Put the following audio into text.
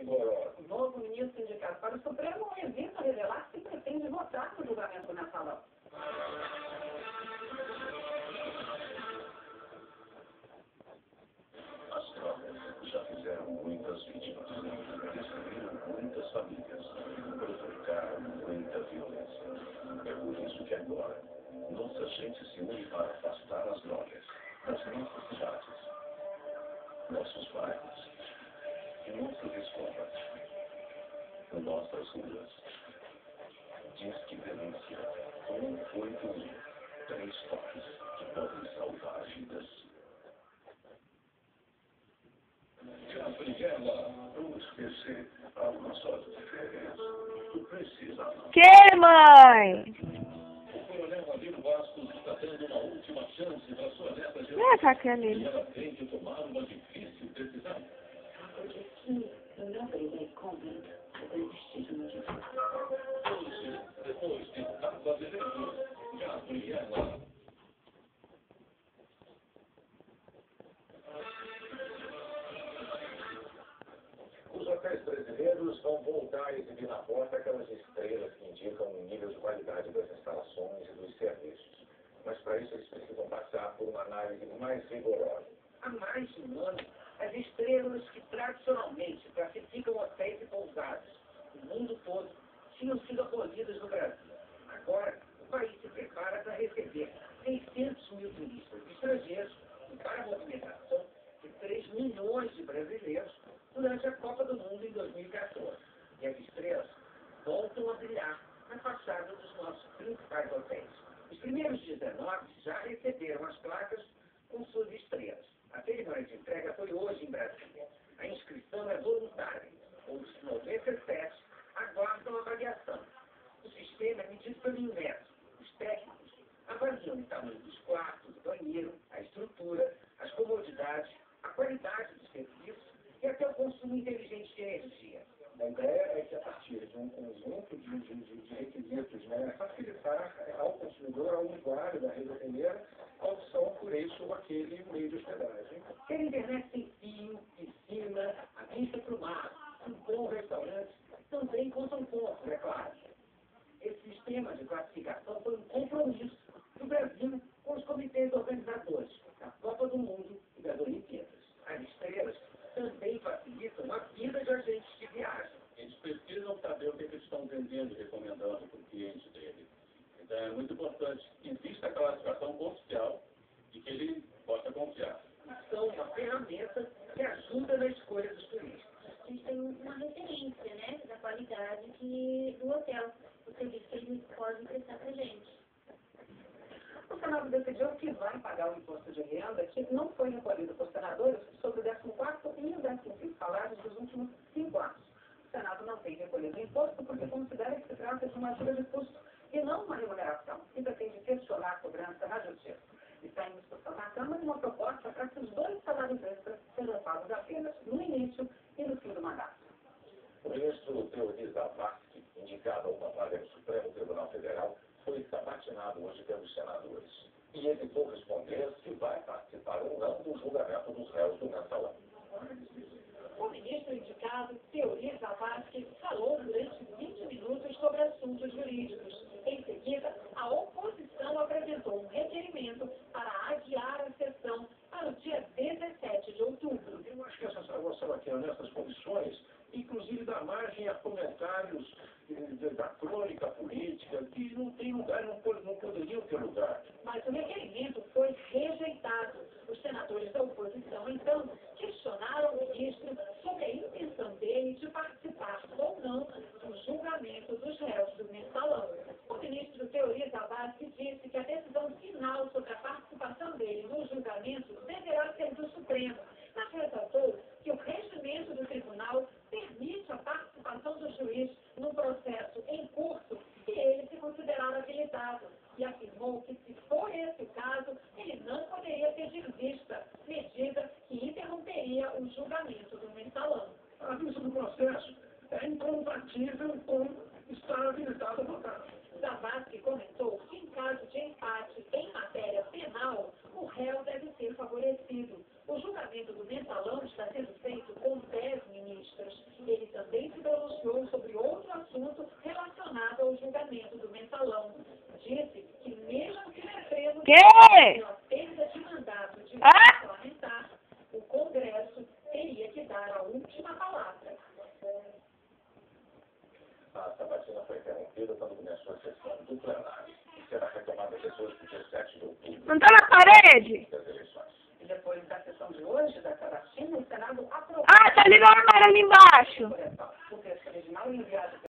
rigorosa. O novo ministro indicado para o Supremo não evita revelar se pretende votar no julgamento do mensalão. As drogas já fizeram muitas vítimas, destruíram muitas famílias, provocaram muita violência. É por isso que agora, nossa gente se une para afastar as drogas das nossas cidades, nossos bairros, nossas escolas, nossas ruas. Diz que denúncia 181, 3 toques que podem salvar vidas. Gabriela, vamos esquecer algumas horas de férias. Tu precisa. Que, mãe? O coronel Rodrigo Bastos está dando uma última chance para sua neta de Não é Raquel. e ela tem que tomar uma difícil decisão. Eu não terei convento para desistir no dia. Hoje, depois de tantas eleições, Gabriela. Os hotéis brasileiros vão voltar a exibir na porta aquelas estrelas que indicam o nível de qualidade das instalações e dos serviços. Mas para isso eles precisam passar por uma análise mais rigorosa. Há mais de um ano, as estrelas que tradicionalmente classificam hotéis e pousadas no mundo todo tinham sido abolidas no Brasil. Agora, o país se prepara para receber 600 mil turistas estrangeiros e para a movimentação de 3 milhões de brasileiros durante a Copa do Mundo em 2014. E as estrelas voltam a brilhar na fachada dos nossos principais hotéis. Os primeiros 19 já receberam as placas com suas estrelas. A cerimônia de entrega foi hoje em Brasília. A inscrição é voluntária. Os 97 aguardam a avaliação. O sistema é medido pelo INET. Os técnicos avaliam o tamanho dos quartos, o banheiro, a estrutura, as comodidades, a qualidade dos serviços e até o consumo inteligente de energia. A ideia é que, a partir de um conjunto de requisitos, facilitar ao consumidor, ao usuário da rede hoteleira, a opção por esse ou aquele meio de hospedagem. Ter internet sem fio, piscina, a vista para o mar, um bom restaurante, também contam pontos, é claro. Esse sistema de classificação foi um compromisso do Brasil com os comitês organizadores da Copa do Mundo e das Olimpíadas. As estrelas também facilitam a vida de agentes de viagem. Eles precisam saber o que eles estão vendendo e recomendando para o cliente dele. Então é muito importante que exista a classificação oficial e que ele possa confiar. São uma ferramenta que ajuda na escolha dos turistas. A gente tem uma referência, né, da qualidade do hotel, o serviço que eles podem prestar para a gente. O Senado decidiu que vai pagar o imposto de renda que não foi recolhido por senadores sobre o 14º e o 15º salários dos últimos 5 anos. O Senado não tem recolhido o imposto porque considera que se trata de uma ajuda de custo e não uma remuneração, e pretende questionar a cobrança na Justiça. Está em discussão na Câmara uma proposta para que os 2 salários extras sejam pagos apenas no início e no fim do mandato. O ministro Teori Zavascki, indicado a uma vaga no Supremo Tribunal Federal, foi sabatinado hoje pelos senadores. E evitou responder se vai participar ou não do julgamento dos réus do mensalão. O ministro indicado, Teori Zavascki, falou durante 20 minutos sobre assuntos jurídicos. Em seguida, a oposição apresentou um requerimento para adiar a sessão para o dia 17 de outubro. Eu acho que essa salvação aqui, nessas condições, inclusive dá margem a comentários da crônica política que não tem lugar, não poderiam ter lugar. Mas o requerimento foi rejeitado. Os senadores da oposição, então, questionaram o ministro sobre a intenção dele de participar ou não do julgamento dos réus do mensalão. O ministro Teori Zavascki disse que a decisão final sobre a participação dele no julgamento deverá ser do Supremo, mas ressaltou que o regimento do tribunal permite a participação do juiz num processo em curso se ele se considerar habilitado, e afirmou que, se for esse o caso, ele não poderia pedir vista, medida que interromperia o julgamento do mensalão. A vista do processo é incompatível com estar habilitado a votar. Zavascki comentou que, em caso de empate em matéria penal, o réu deve ser favorecido. O julgamento do mensalão está sendo feito com 10 ministros. Ele Que? Pela perda de mandato de um Ah? parlamentar, o Congresso teria que dar a última palavra. A sabatina foi interrompida quando começou a sessão do plenário. Será retomada depois do dia 7 de outubro Não tá na parede? das eleições. E depois da sessão de hoje, da sabatina, o Senado aprovou Ah, tá ali no armário ali embaixo. por etapas.